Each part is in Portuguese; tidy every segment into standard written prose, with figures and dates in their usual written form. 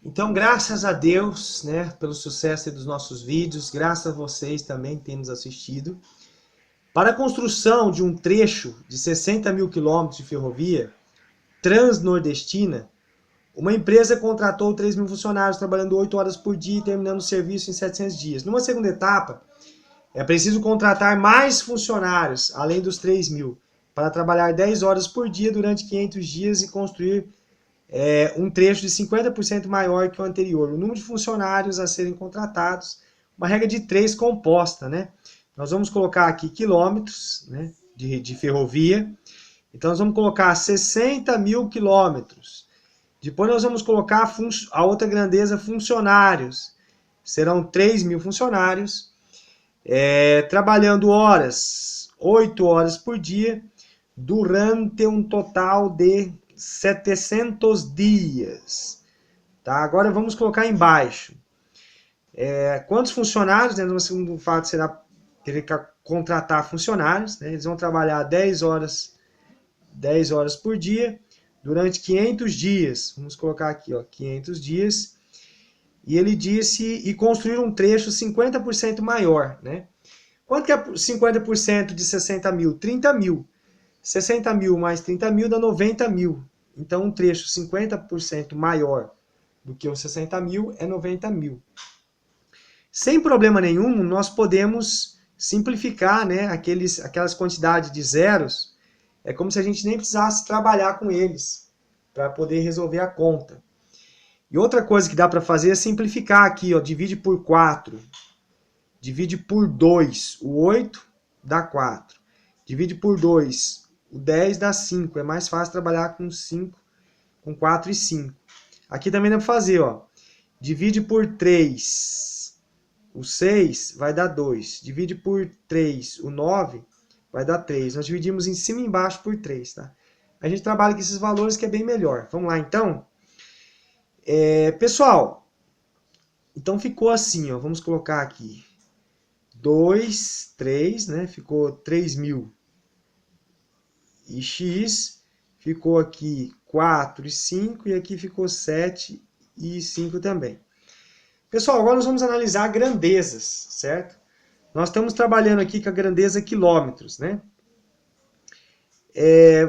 Então, graças a Deus, né, pelo sucesso dos nossos vídeos, graças a vocês também que têm nos assistido. Para a construção de um trecho de 60 mil quilômetros de ferrovia transnordestina, uma empresa contratou 3 mil funcionários trabalhando 8 horas por dia e terminando o serviço em 700 dias. Numa segunda etapa, é preciso contratar mais funcionários, além dos 3 mil, para trabalhar 10 horas por dia durante 500 dias e construir um trecho de 50% maior que o anterior. O número de funcionários a serem contratados, uma regra de 3 composta, né? Nós vamos colocar aqui quilômetros, né, de ferrovia. Então nós vamos colocar 60 mil quilômetros. Depois nós vamos colocar a outra grandeza, funcionários. Serão 3 mil funcionários, trabalhando horas, 8 horas por dia, durante um total de 700 dias. Tá? Agora vamos colocar embaixo. Quantos funcionários? Né? No segundo fato será ter que contratar funcionários. Né? Eles vão trabalhar 10 horas por dia durante 500 dias. Vamos colocar aqui, ó, 500 dias. E ele disse, e construir um trecho 50% maior. Né? Quanto que é 50% de 60 mil? 30 mil. 60 mil mais 30 mil dá 90 mil. Então, um trecho 50% maior do que os 60 mil é 90 mil. Sem problema nenhum, nós podemos simplificar, né, aquelas quantidades de zeros. É como se a gente nem precisasse trabalhar com eles para poder resolver a conta. E outra coisa que dá para fazer é simplificar aqui, ó, divide por 4. Divide por 2, o 8 dá 4. Divide por 2, o 10 dá 5. É mais fácil trabalhar com 5, com 4 e 5. Aqui também dá para fazer, ó. Divide por 3, o 6 vai dar 2. Divide por 3, o 9 vai dar 3. Nós dividimos em cima e embaixo por 3, tá? A gente trabalha com esses valores que é bem melhor. Vamos lá, então? Pessoal, então ficou assim, ó. Vamos colocar aqui. 2, 3, né? Ficou 3.000 e x. Ficou aqui 4 e 5. E aqui ficou 7 e 5 também. Pessoal, agora nós vamos analisar grandezas, certo? Nós estamos trabalhando aqui com a grandeza quilômetros, né?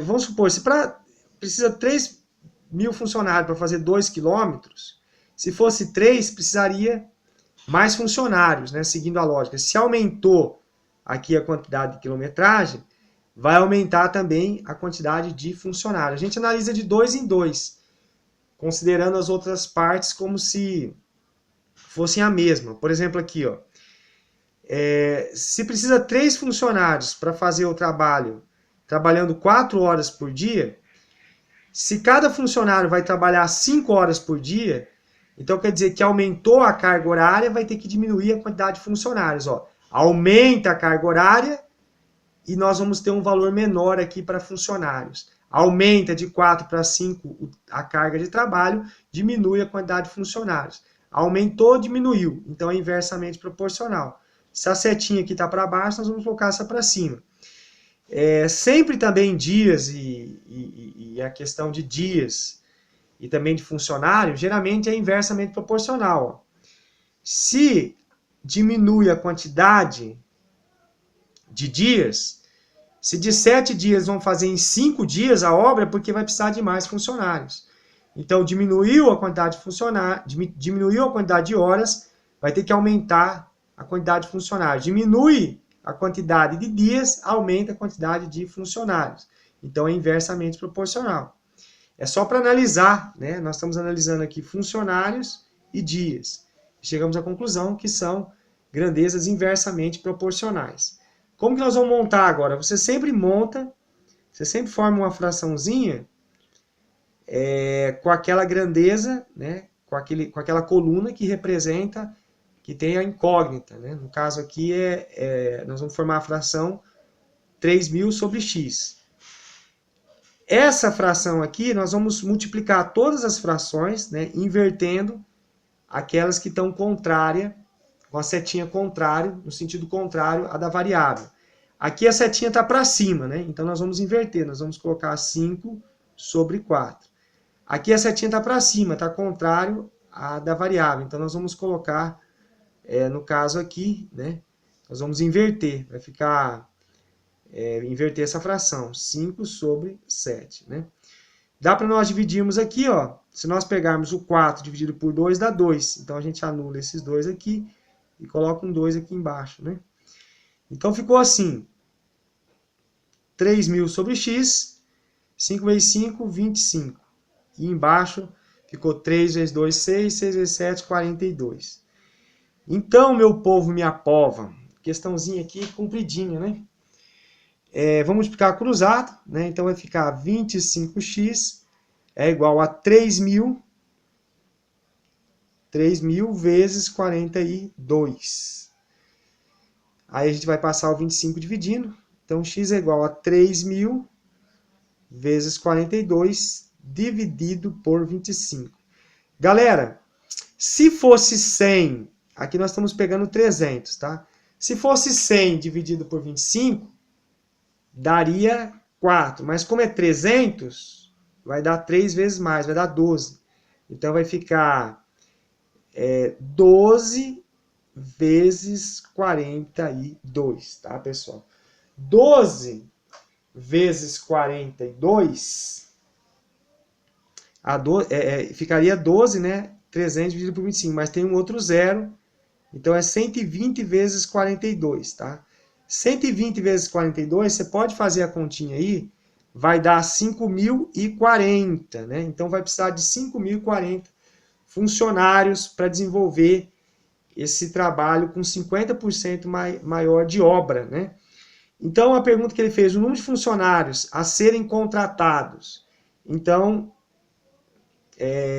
Vamos supor, se precisa 3 mil funcionários para fazer 2 quilômetros, se fosse 3, precisaria mais funcionários, né? Seguindo a lógica. Se aumentou aqui a quantidade de quilometragem, vai aumentar também a quantidade de funcionários. A gente analisa de 2 em 2, considerando as outras partes como se fossem a mesma. Por exemplo, aqui, ó, se precisa 3 funcionários para fazer o trabalho, trabalhando 4 horas por dia, se cada funcionário vai trabalhar 5 horas por dia, então quer dizer que aumentou a carga horária, vai ter que diminuir a quantidade de funcionários. Ó. Aumenta a carga horária e nós vamos ter um valor menor aqui para funcionários. Aumenta de 4 para 5 a carga de trabalho, diminui a quantidade de funcionários. Aumentou, diminuiu, então é inversamente proporcional. Se a setinha aqui está para baixo, nós vamos colocar essa para cima. Sempre também dias e a questão de dias e também de funcionário, geralmente é inversamente proporcional. Ó. Se diminui a quantidade de dias, se de 7 dias vão fazer em 5 dias a obra, é porque vai precisar de mais funcionários. Então, diminuiu a quantidade de funcionários, diminuiu a quantidade de horas, vai ter que aumentar a quantidade de funcionários. Diminui a quantidade de dias, aumenta a quantidade de funcionários. Então, é inversamente proporcional. É só para analisar, né? Nós estamos analisando aqui funcionários e dias. Chegamos à conclusão que são grandezas inversamente proporcionais. Como que nós vamos montar agora? Você sempre monta, você sempre forma uma fraçãozinha com aquela grandeza, né? com aquela coluna que representa, que tem a incógnita. Né? No caso aqui, nós vamos formar a fração 3.000 sobre x. Essa fração aqui, nós vamos multiplicar todas as frações, né, invertendo aquelas que estão contrárias, com a setinha contrária, no sentido contrário à da variável. Aqui a setinha está para cima, né? Então nós vamos inverter, nós vamos colocar 5 sobre 4. Aqui a setinha está para cima, está contrário a da variável. Então, nós vamos colocar, no caso aqui, né, nós vamos inverter. Vai ficar, inverter essa fração, 5 sobre 7. Né? Dá para nós dividirmos aqui, ó, se nós pegarmos o 4 dividido por 2, dá 2. Então, a gente anula esses 2 aqui e coloca um 2 aqui embaixo. Né? Então, ficou assim, 3.000 sobre x, 5 vezes 5, 25. E embaixo ficou 3 vezes 2, 6, 6 vezes 7, 42. Então, meu povo, minha pova, questãozinha aqui compridinha, né? Vamos multiplicar cruzado, né? Então vai ficar 25x é igual a 3.000 vezes 42. Aí a gente vai passar o 25 dividindo. Então, x é igual a 3.000 vezes 42 dividido por 25. Galera, se fosse 100, aqui nós estamos pegando 300, tá? Se fosse 100 dividido por 25, daria 4. Mas como é 300, vai dar 3 vezes mais, vai dar 12. Então vai ficar 12 vezes 42, tá, pessoal? 12 vezes 42, ficaria 12, né? 300 dividido por 25, mas tem um outro zero, então é 120 vezes 42, tá? 120 vezes 42, você pode fazer a continha aí, vai dar 5.040, né? Então vai precisar de 5.040 funcionários para desenvolver esse trabalho com 50% maior de obra, né? Então, a pergunta que ele fez, o número de funcionários a serem contratados. Então,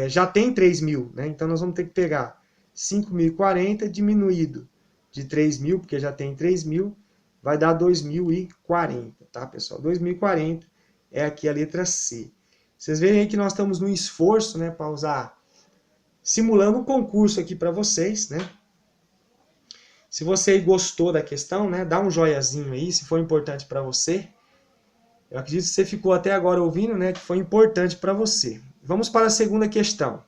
já tem 3.000, né? Então, nós vamos ter que pegar 5.040 diminuído de 3.000, porque já tem 3.000, vai dar 2.040, tá, pessoal? 2.040 é aqui a letra C. Vocês veem aí que nós estamos num esforço, né, para usar, simulando um concurso aqui para vocês, né? Se você gostou da questão, né, dá um joiazinho aí, se for importante para você. Eu acredito que você ficou até agora ouvindo, né, que foi importante para você. Vamos para a segunda questão.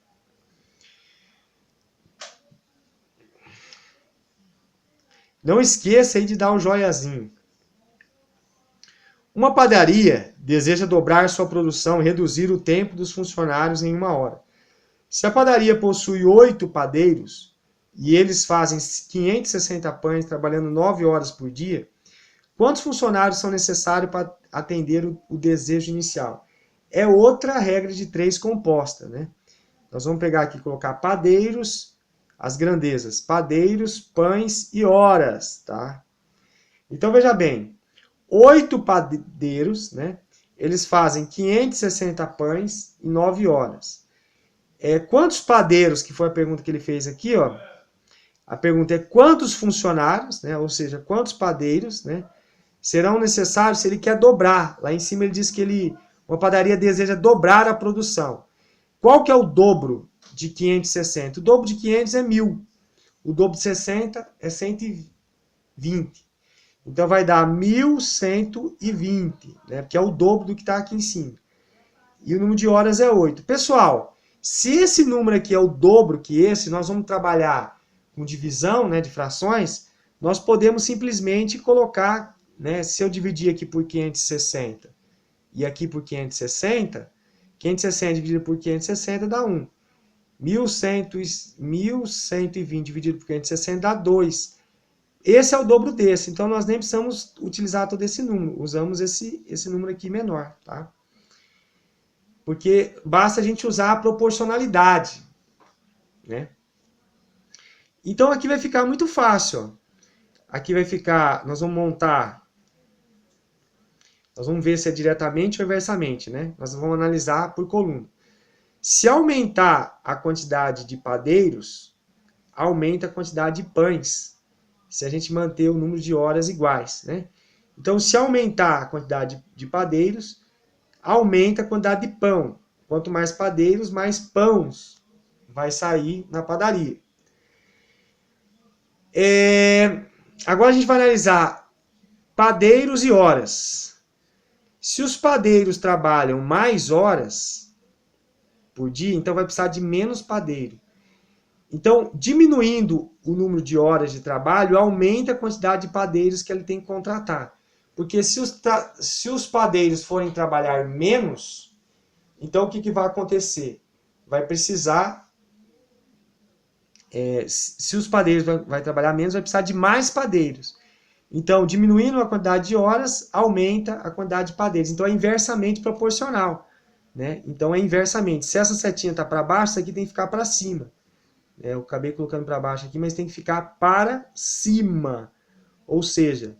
Não esqueça aí de dar um joiazinho. Uma padaria deseja dobrar sua produção e reduzir o tempo dos funcionários em 1 hora. Se a padaria possui 8 padeiros e eles fazem 560 pães trabalhando 9 horas por dia, quantos funcionários são necessários para atender o desejo inicial? É outra regra de 3 composta, né? Nós vamos pegar aqui e colocar padeiros, as grandezas, padeiros, pães e horas, tá? Então, veja bem, 8 padeiros, né? Eles fazem 560 pães em 9 horas. Quantos padeiros, que foi a pergunta que ele fez aqui, ó? A pergunta é quantos funcionários, né? Ou seja, quantos padeiros, né, serão necessários se ele quer dobrar. Lá em cima ele diz que uma padaria deseja dobrar a produção. Qual que é o dobro de 560? O dobro de 500 é 1.000. O dobro de 60 é 120. Então vai dar 1.120, né? Que é o dobro do que está aqui em cima. E o número de horas é 8. Pessoal, se esse número aqui é o dobro que esse, nós vamos trabalhar com divisão, né, de frações, nós podemos simplesmente colocar, né, se eu dividir aqui por 560 e aqui por 560, 560 dividido por 560 dá 1. 1.120 dividido por 560 dá 2. Esse é o dobro desse, então nós nem precisamos utilizar todo esse número, usamos esse número aqui menor, tá? Porque basta a gente usar a proporcionalidade, né? Então aqui vai ficar muito fácil, ó. Aqui vai ficar, nós vamos montar, nós vamos ver se é diretamente ou inversamente, né? Nós vamos analisar por coluna. Se aumentar a quantidade de padeiros, aumenta a quantidade de pães, se a gente manter o número de horas iguais, né? Então, se aumentar a quantidade de padeiros, aumenta a quantidade de pão. Quanto mais padeiros, mais pães vai sair na padaria. Agora a gente vai analisar padeiros e horas. Se os padeiros trabalham mais horas por dia, então vai precisar de menos padeiro. Então, diminuindo o número de horas de trabalho, aumenta a quantidade de padeiros que ele tem que contratar. Porque se os padeiros forem trabalhar menos, então o que vai acontecer? Vai precisar, se os padeiros vai trabalhar menos, vai precisar de mais padeiros. Então, diminuindo a quantidade de horas, aumenta a quantidade de padeiros. Então, é inversamente proporcional. Né? Então, é inversamente. Se essa setinha está para baixo, isso aqui tem que ficar para cima. Eu acabei colocando para baixo aqui, mas tem que ficar para cima. Ou seja,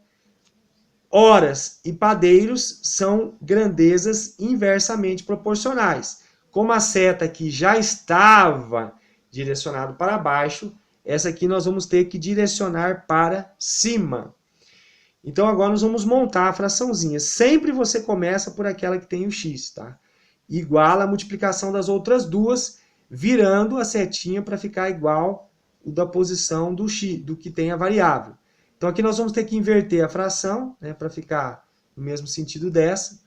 horas e padeiros são grandezas inversamente proporcionais. Como a seta aqui já estava direcionada para baixo, essa aqui nós vamos ter que direcionar para cima. Então agora nós vamos montar a fraçãozinha. Sempre você começa por aquela que tem o x, tá? Igual a multiplicação das outras duas, virando a setinha para ficar igual o da posição do x, do que tem a variável. Então aqui nós vamos ter que inverter a fração, né, para ficar no mesmo sentido dessa.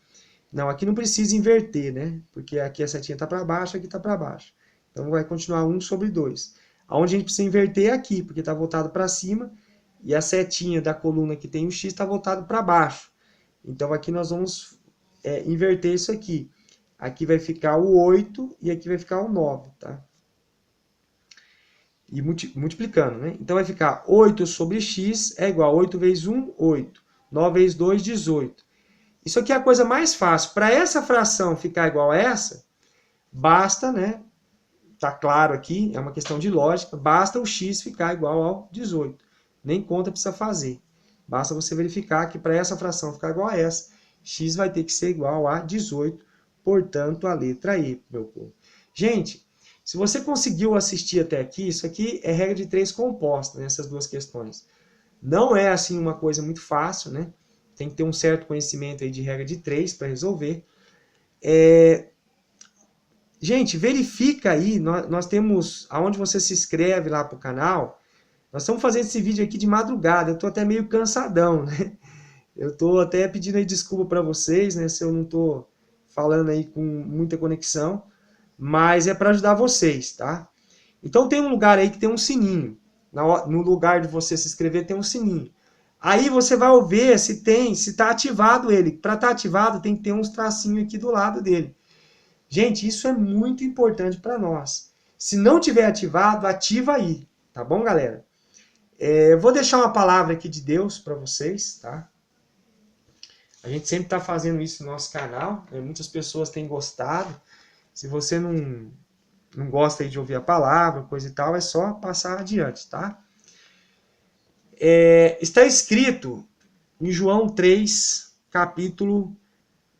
Não, aqui não precisa inverter, né? Porque aqui a setinha está para baixo, aqui está para baixo. Então vai continuar 1 sobre 2. Aonde a gente precisa inverter é aqui, porque está voltado para cima, e a setinha da coluna que tem o x está voltado para baixo. Então aqui nós vamos inverter isso aqui. Aqui vai ficar o 8 e aqui vai ficar o 9, tá? E multiplicando, né? Então vai ficar 8 sobre x é igual a 8 vezes 1, 8. 9 vezes 2, 18. Isso aqui é a coisa mais fácil. Para essa fração ficar igual a essa, basta, né? Tá claro aqui, é uma questão de lógica, basta o x ficar igual ao 18. Nem conta precisa fazer. Basta você verificar que para essa fração ficar igual a essa, x vai ter que ser igual a 18, portanto, a letra E, meu povo. Gente, se você conseguiu assistir até aqui, isso aqui é regra de 3 composta, né, essas duas questões. Não é assim uma coisa muito fácil, né? Tem que ter um certo conhecimento aí de regra de 3 para resolver. Gente, verifica aí, nós temos, aonde você se inscreve lá para o canal, nós estamos fazendo esse vídeo aqui de madrugada, eu estou até meio cansadão, né? Eu estou até pedindo aí desculpa para vocês, né, se eu não estou falando aí com muita conexão, mas é para ajudar vocês, tá? Então tem um lugar aí que tem um sininho, no lugar de você se inscrever tem um sininho. Aí você vai ver se está ativado ele. Para estar ativado tem que ter uns tracinhos aqui do lado dele. Gente, isso é muito importante para nós. Se não tiver ativado, ativa aí, tá bom, galera? Eu vou deixar uma palavra aqui de Deus para vocês, tá? A gente sempre está fazendo isso no nosso canal, né? Muitas pessoas têm gostado. Se você não gosta aí de ouvir a palavra, coisa e tal, é só passar adiante, tá? Está escrito em João 3, capítulo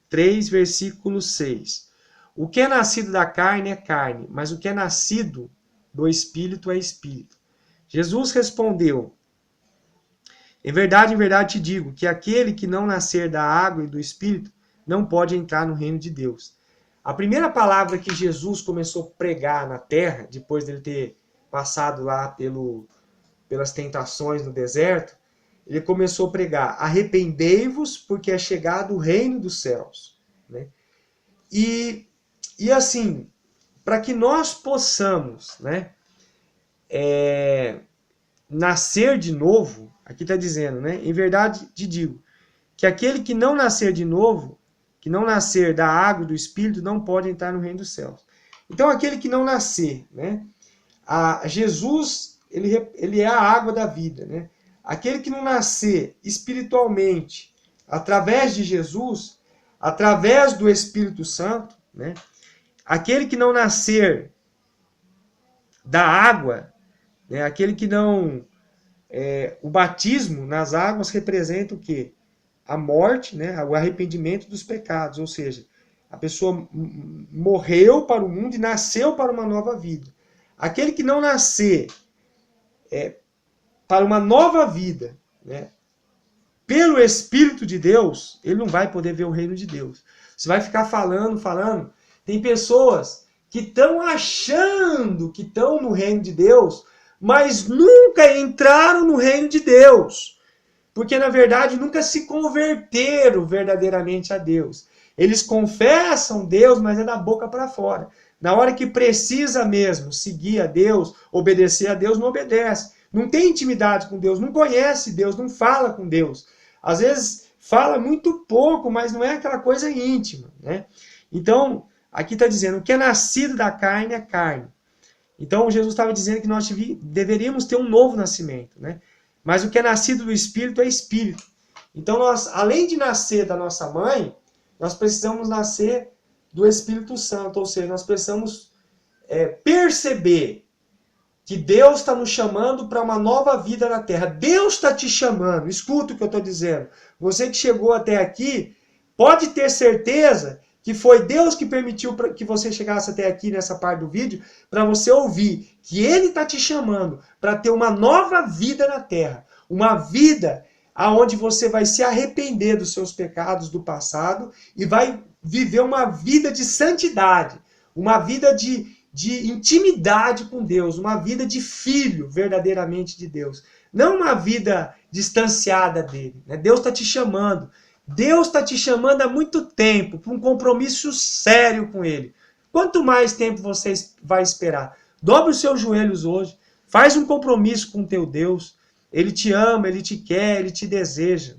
3, versículo 6. O que é nascido da carne é carne, mas o que é nascido do Espírito é Espírito. Jesus respondeu: em verdade te digo que aquele que não nascer da água e do Espírito não pode entrar no reino de Deus. A primeira palavra que Jesus começou a pregar na terra, depois dele ter passado lá pelas tentações no deserto, ele começou a pregar: arrependei-vos, porque é chegado o reino dos céus. Né? E assim, para que nós possamos, né, nascer de novo, aqui está dizendo, né, em verdade te digo, que aquele que não nascer de novo, que não nascer da água e do Espírito, não pode entrar no reino dos céus. Então aquele que não nascer, né, Jesus, ele é a água da vida, né? Aquele que não nascer espiritualmente, através de Jesus, através do Espírito Santo, né? Aquele que não nascer da água, né? Aquele que não... o batismo nas águas representa o quê? A morte, né? O arrependimento dos pecados, ou seja, a pessoa morreu para o mundo e nasceu para uma nova vida. Aquele que não nascer para uma nova vida, né, pelo Espírito de Deus, ele não vai poder ver o reino de Deus. Você vai ficar falando. Tem pessoas que estão achando que estão no reino de Deus, mas nunca entraram no reino de Deus. Porque, na verdade, nunca se converteram verdadeiramente a Deus. Eles confessam Deus, mas é da boca para fora. Na hora que precisa mesmo seguir a Deus, obedecer a Deus, não obedece. Não tem intimidade com Deus, não conhece Deus, não fala com Deus. Às vezes fala muito pouco, mas não é aquela coisa íntima, né? Então, aqui está dizendo, o que é nascido da carne é carne. Então, Jesus estava dizendo que nós deveríamos ter um novo nascimento, né? Mas o que é nascido do Espírito é Espírito. Então, nós, além de nascer da nossa mãe, nós precisamos nascer do Espírito Santo, ou seja, nós precisamos perceber que Deus está nos chamando para uma nova vida na Terra. Deus está te chamando, escuta o que eu estou dizendo. Você que chegou até aqui, pode ter certeza que foi Deus que permitiu que você chegasse até aqui nessa parte do vídeo, para você ouvir que Ele está te chamando para ter uma nova vida na Terra. Uma vida onde você vai se arrepender dos seus pecados do passado e vai viver uma vida de santidade, uma vida de intimidade com Deus, uma vida de filho verdadeiramente de Deus. Não uma vida distanciada dele, né? Deus está te chamando. Deus está te chamando há muito tempo para um compromisso sério com Ele. Quanto mais tempo você vai esperar? Dobre os seus joelhos hoje. Faz um compromisso com o teu Deus. Ele te ama, Ele te quer, Ele te deseja.